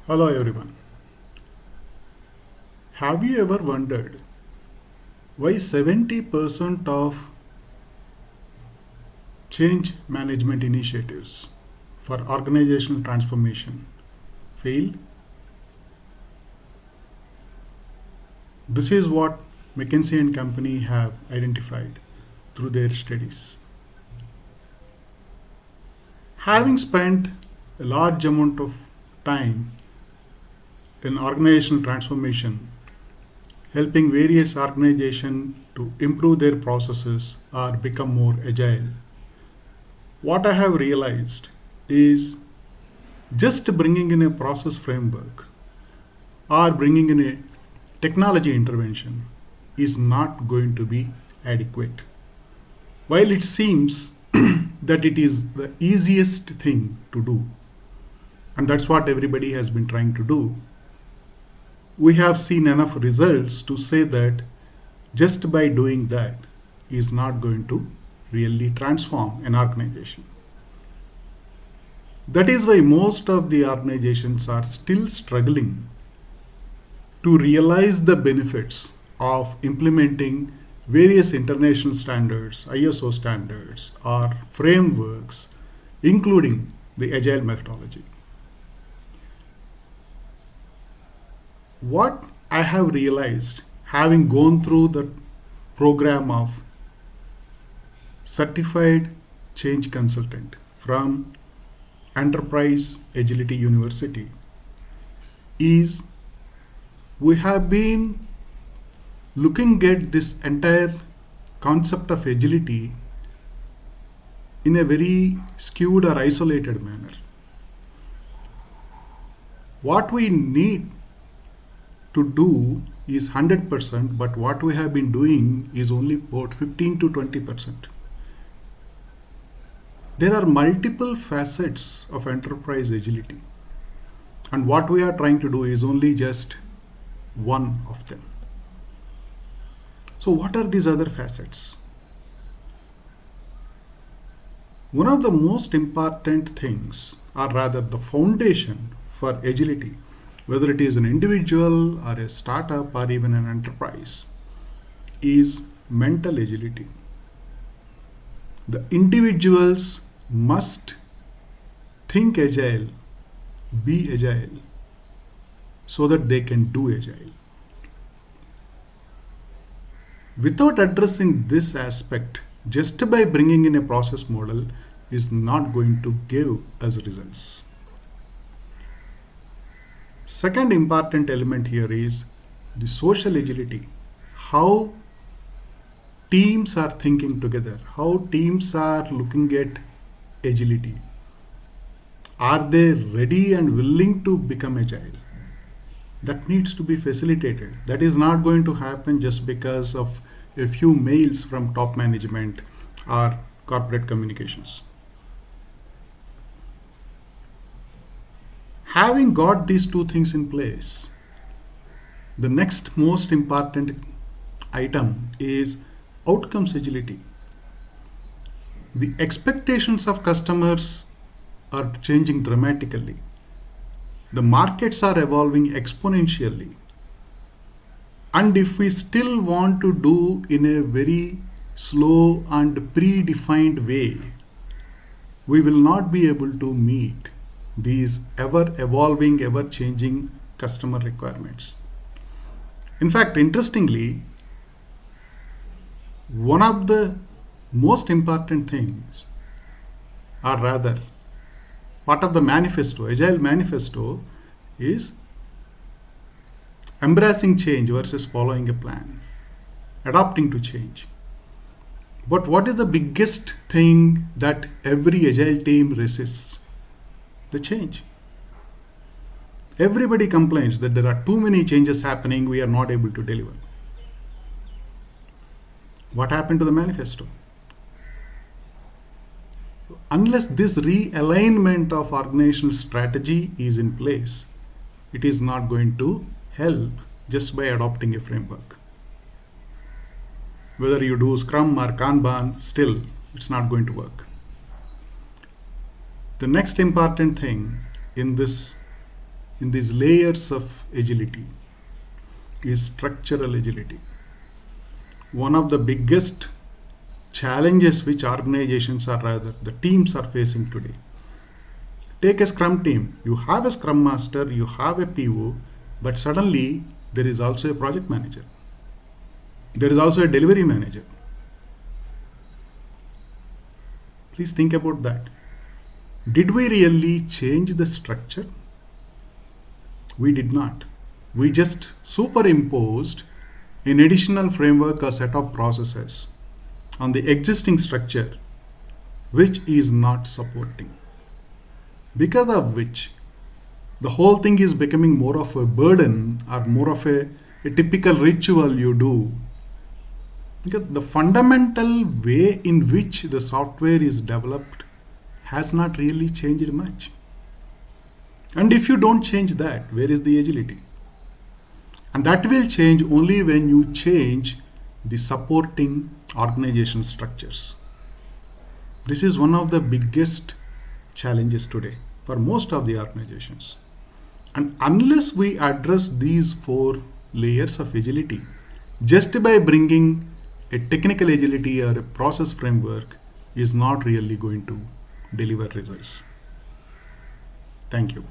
Hello everyone. Have you ever wondered why 70% of change management initiatives for organizational transformation fail? This is what McKinsey and Company have identified through their studies. Having spent a large amount of time in organizational transformation, helping various organizations to improve their processes or become more agile, what I have realized is just bringing in a process framework or bringing in a technology intervention is not going to be adequate. While it seems that it is the easiest thing to do, and that's what everybody has been trying to do, we have seen enough results to say that just by doing that is not going to really transform an organization. That is why most of the organizations are still struggling to realize the benefits of implementing various international standards, ISO standards, or frameworks, including the agile methodology. What I have realized, having gone through the program of certified change consultant from Enterprise Agility University, is we have been looking at this entire concept of agility in a very skewed or isolated manner. What we need to do is 100%, but what we have been doing is only about 15 to 20%. There are multiple facets of enterprise agility, and what we are trying to do is only just one of them. So, what are these other facets? One of the most important things, or rather the foundation for agility, whether it is an individual or a startup or even an enterprise, is mental agility. The individuals must think agile, be agile, so that they can do agile. Without addressing this aspect, just by bringing in a process model is not going to give us results. Second important element here is the social agility. How teams are thinking together, how teams are looking at agility. Are they ready and willing to become agile? That needs to be facilitated. That is not going to happen just because of a few mails from top management or corporate communications. Having got these two things in place, the next most important item is outcomes agility. The expectations of customers are changing dramatically. The markets are evolving exponentially. And if we still want to do in a very slow and predefined way, we will not be able to meet these ever evolving, ever changing customer requirements. In fact, interestingly, one of the most important things, or rather, part of the manifesto, Agile Manifesto, is embracing change versus following a plan, adapting to change. But what is the biggest thing that every agile team resists? The change. Everybody complains that there are too many changes happening, we are not able to deliver. What happened to the manifesto? Unless this realignment of organizational strategy is in place, it is not going to help just by adopting a framework. Whether you do Scrum or Kanban, still it's not going to work. The next important thing in this in these layers of agility is structural agility. One of the biggest challenges which organizations or rather the teams are facing today. Take a Scrum team. You have a Scrum Master, you have a PO, but suddenly there is also a project manager. There is also a delivery manager. Please think about that. Did we really change the structure? We did not. We just superimposed an additional framework or set of processes on the existing structure, which is not supporting. Because of which, the whole thing is becoming more of a burden or more of a typical ritual you do. Because the fundamental way in which the software is developed has not really changed much. And if you don't change that, where is the agility? And that will change only when you change the supporting organization structures. This is one of the biggest challenges today for most of the organizations. And unless we address these 4 layers of agility, just by bringing a technical agility or a process framework is not really going to deliver results. Thank you.